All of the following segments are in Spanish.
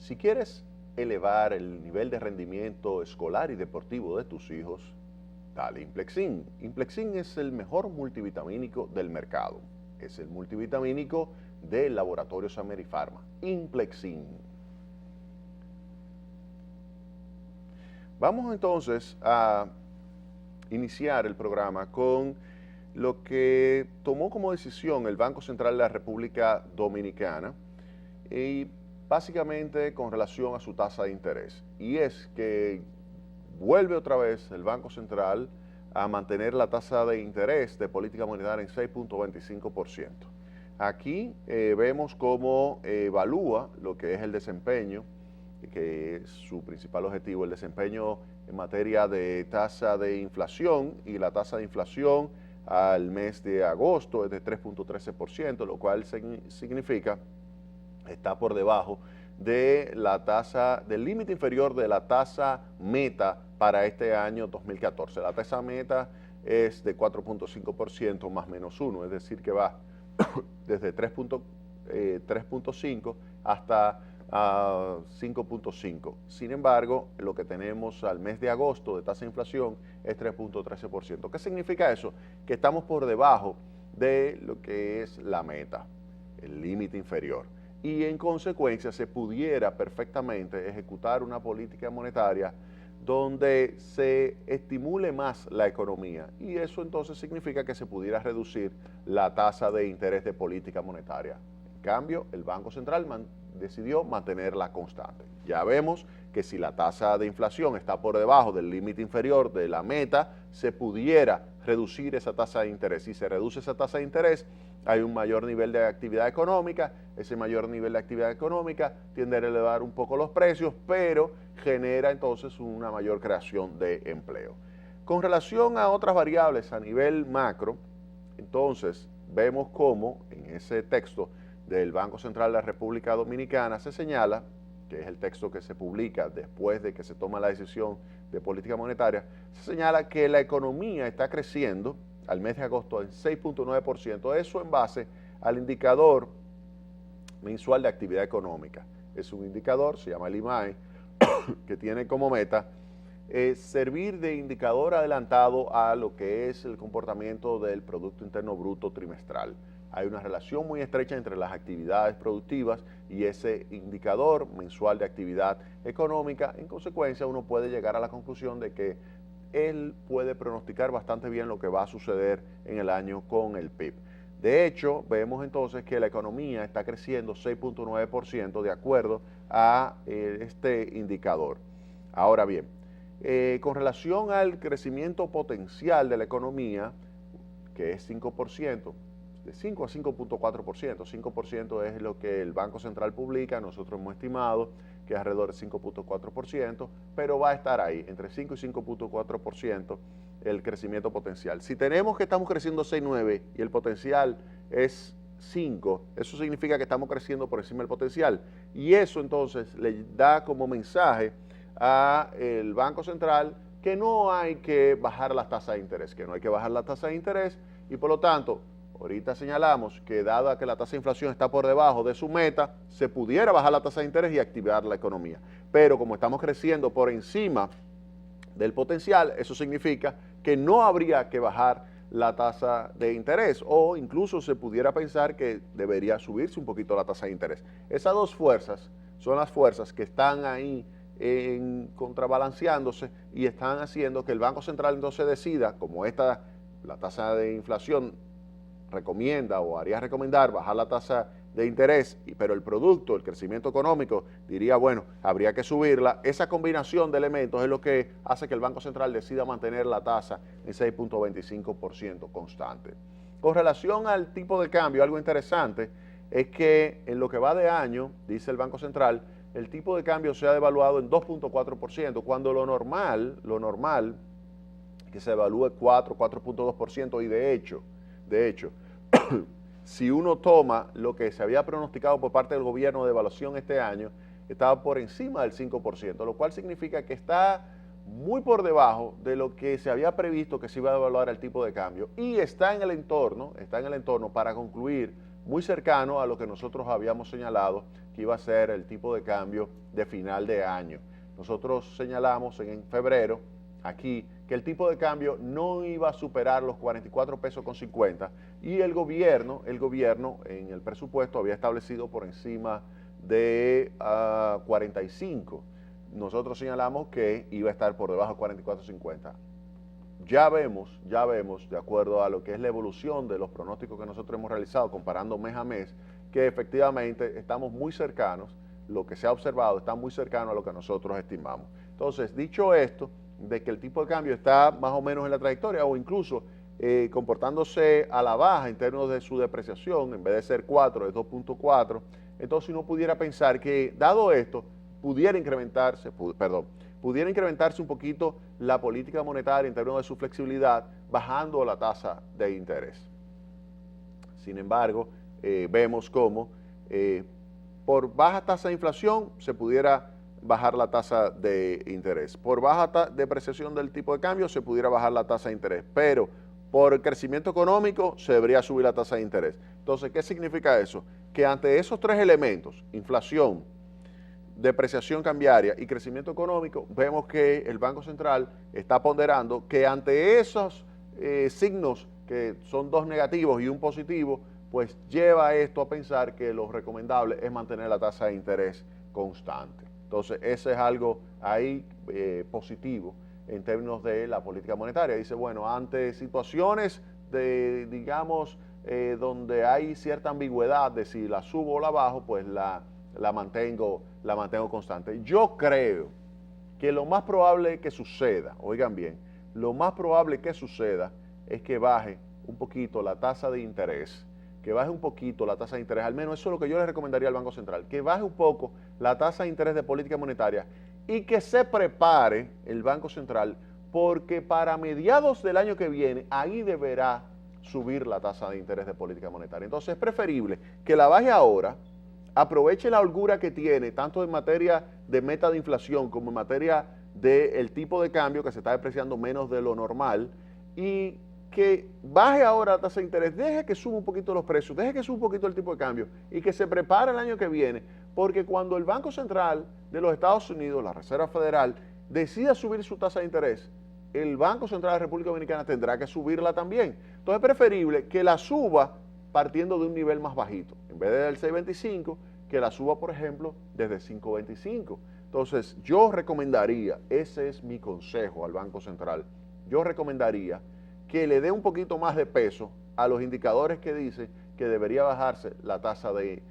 Si quieres elevar el nivel de rendimiento escolar y deportivo de tus hijos, dale Implexin. Implexin es el mejor multivitamínico del mercado. Es el multivitamínico del laboratorio Samerifarma. Implexin. Vamos entonces a iniciar el programa con lo que tomó como decisión el Banco Central de la República Dominicana y básicamente con relación a su tasa de interés. Y es que vuelve otra vez el Banco Central a mantener la tasa de interés de política monetaria en 6.25%. Aquí vemos cómo evalúa lo que es el desempeño, que es su principal objetivo, el desempeño en materia de tasa de inflación, y la tasa de inflación al mes de agosto es de 3.13%, lo cual significa está por debajo de la tasa, del límite inferior de la tasa meta para este año 2014. La tasa meta es de 4.5% más menos 1, es decir que va desde 3.5 hasta 5.5. Sin embargo, lo que tenemos al mes de agosto de tasa de inflación es 3.13%. ¿Qué significa eso? Que estamos por debajo de lo que es la meta, el límite inferior. Y en consecuencia se pudiera perfectamente ejecutar una política monetaria donde se estimule más la economía, y eso entonces significa que se pudiera reducir la tasa de interés de política monetaria. En cambio, el Banco Central decidió mantenerla constante. Ya vemos que si la tasa de inflación está por debajo del límite inferior de la meta, se pudiera reducir esa tasa de interés. Si se reduce esa tasa de interés, hay un mayor nivel de actividad económica. Ese mayor nivel de actividad económica tiende a elevar un poco los precios, pero genera entonces una mayor creación de empleo. Con relación a otras variables a nivel macro, entonces vemos cómo en ese texto del Banco Central de la República Dominicana se señala, que es el texto que se publica después de que se toma la decisión de política monetaria, se señala que la economía está creciendo al mes de agosto en 6.9%, eso en base al indicador mensual de actividad económica. Es un indicador, se llama el IMAE, que tiene como meta servir de indicador adelantado a lo que es el comportamiento del Producto Interno Bruto trimestral. Hay una relación muy estrecha entre las actividades productivas y ese indicador mensual de actividad económica. En consecuencia, uno puede llegar a la conclusión de que él puede pronosticar bastante bien lo que va a suceder en el año con el PIB. De hecho, vemos entonces que la economía está creciendo 6.9% de acuerdo a este indicador. Ahora bien, con relación al crecimiento potencial de la economía, que es 5%, de 5 a 5.4%, 5% es lo que el Banco Central publica, nosotros hemos estimado que es alrededor de 5.4%, pero va a estar ahí, entre 5 y 5.4% el crecimiento potencial. Si tenemos que estamos creciendo 6.9 y el potencial es 5, eso significa que estamos creciendo por encima del potencial, y eso entonces le da como mensaje al Banco Central que no hay que bajar las tasas de interés, y por lo tanto, ahorita señalamos que dada que la tasa de inflación está por debajo de su meta, se pudiera bajar la tasa de interés y activar la economía. Pero como estamos creciendo por encima del potencial, eso significa que no habría que bajar la tasa de interés, o incluso se pudiera pensar que debería subirse un poquito la tasa de interés. Esas dos fuerzas son las fuerzas que están ahí contrabalanceándose y están haciendo que el Banco Central entonces decida, como la tasa de inflación recomienda o haría recomendar bajar la tasa de interés, pero el producto, el crecimiento económico, diría, bueno, habría que subirla. Esa combinación de elementos es lo que hace que el Banco Central decida mantener la tasa en 6.25% constante. Con relación al tipo de cambio, algo interesante es que en lo que va de año, dice el Banco Central, el tipo de cambio se ha devaluado en 2.4%, cuando lo normal es que se evalúe 4.2%, y de hecho, si uno toma lo que se había pronosticado por parte del gobierno de evaluación este año, estaba por encima del 5%, lo cual significa que está muy por debajo de lo que se había previsto que se iba a evaluar el tipo de cambio, y está en el entorno para concluir muy cercano a lo que nosotros habíamos señalado que iba a ser el tipo de cambio de final de año. Nosotros señalamos en febrero aquí que el tipo de cambio no iba a superar los 44 pesos con 50 y el gobierno en el presupuesto había establecido por encima de 45. Nosotros señalamos que iba a estar por debajo de 44.50. Ya vemos, de acuerdo a lo que es la evolución de los pronósticos que nosotros hemos realizado comparando mes a mes, que efectivamente estamos muy cercanos, lo que se ha observado está muy cercano a lo que nosotros estimamos. Entonces, dicho esto, de que el tipo de cambio está más o menos en la trayectoria o incluso comportándose a la baja en términos de su depreciación, en vez de ser 4, es 2.4, entonces uno pudiera pensar que, dado esto, pudiera incrementarse un poquito la política monetaria en términos de su flexibilidad, bajando la tasa de interés. Sin embargo, vemos cómo por baja tasa de inflación se pudiera bajar la tasa de interés. Por baja depreciación del tipo de cambio se pudiera bajar la tasa de interés, pero por crecimiento económico se debería subir la tasa de interés. Entonces, ¿qué significa eso? Que ante esos tres elementos, inflación, depreciación cambiaria y crecimiento económico, vemos que el Banco Central está ponderando que ante esos signos, que son dos negativos y un positivo, pues lleva esto a pensar que lo recomendable es mantener la tasa de interés constante. Entonces, ese es algo ahí positivo en términos de la política monetaria. Dice, bueno, ante situaciones de, digamos, donde hay cierta ambigüedad de si la subo o la bajo, pues la mantengo constante. Yo creo que lo más probable que suceda, oigan bien, lo más probable que suceda es que baje un poquito la tasa de interés, al menos eso es lo que yo le recomendaría al Banco Central, que baje un poco la tasa de interés de política monetaria y que se prepare el Banco Central, porque para mediados del año que viene, ahí deberá subir la tasa de interés de política monetaria. Entonces es preferible que la baje ahora, aproveche la holgura que tiene, tanto en materia de meta de inflación como en materia del tipo de cambio que se está depreciando menos de lo normal, y que baje ahora la tasa de interés, deje que suba un poquito los precios, deje que suba un poquito el tipo de cambio y que se prepare el año que viene, porque cuando el Banco Central de los Estados Unidos, la Reserva Federal, decida subir su tasa de interés, el Banco Central de la República Dominicana tendrá que subirla también. Entonces es preferible que la suba partiendo de un nivel más bajito, en vez del 6.25, que la suba, por ejemplo, desde 5.25. Entonces yo recomendaría, ese es mi consejo al Banco Central, yo recomendaría que le dé un poquito más de peso a los indicadores que dicen que debería bajarse la tasa de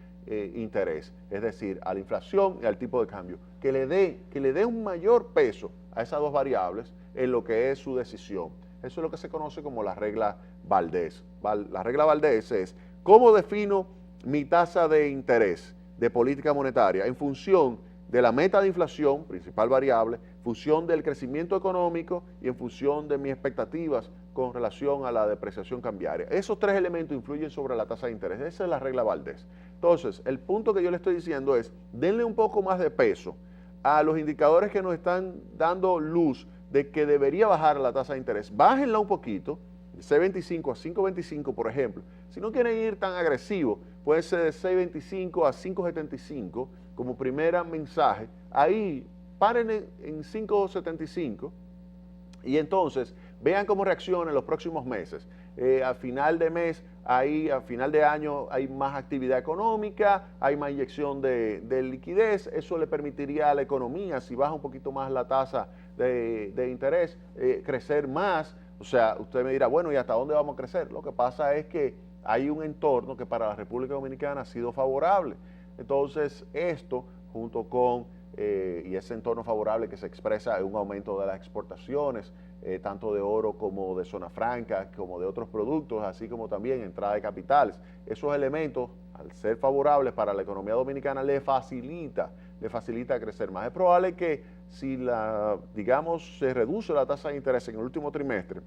interés, es decir, a la inflación y al tipo de cambio, que le dé un mayor peso a esas dos variables en lo que es su decisión. Eso es lo que se conoce como la regla Valdés. La regla Valdés es cómo defino mi tasa de interés de política monetaria en función de la meta de inflación, principal variable, en función del crecimiento económico y en función de mis expectativas con relación a la depreciación cambiaria. Esos tres elementos influyen sobre la tasa de interés. Esa es la regla Valdés. Entonces, el punto que yo le estoy diciendo es, denle un poco más de peso a los indicadores que nos están dando luz de que debería bajar la tasa de interés. Bájenla un poquito, de 6.25 a 5.25, por ejemplo. Si no quieren ir tan agresivo, puede ser de 6.25 a 5.75 como primer mensaje. Ahí paren en 5.75 y entonces vean cómo reacciona en los próximos meses. Al final de mes, a final de año hay más actividad económica, hay más inyección de liquidez, eso le permitiría a la economía, si baja un poquito más la tasa de interés, crecer más. O sea, usted me dirá, bueno, ¿y hasta dónde vamos a crecer? Lo que pasa es que hay un entorno que para la República Dominicana ha sido favorable. Entonces, esto, junto con y ese entorno favorable que se expresa en un aumento de las exportaciones, tanto de oro como de zona franca, como de otros productos, así como también entrada de capitales. Esos elementos, al ser favorables para la economía dominicana, le facilita crecer más. Es probable que si digamos, se reduce la tasa de interés en el último trimestre,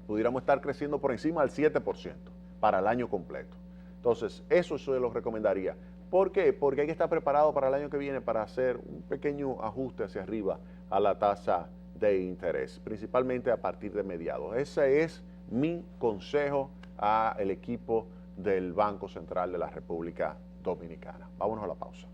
pudiéramos estar creciendo por encima del 7% para el año completo. Entonces, eso se lo recomendaría. ¿Por qué? Porque hay que estar preparado para el año que viene para hacer un pequeño ajuste hacia arriba a la tasa de interés, principalmente a partir de mediados. Ese es mi consejo al equipo del Banco Central de la República Dominicana. Vámonos a la pausa.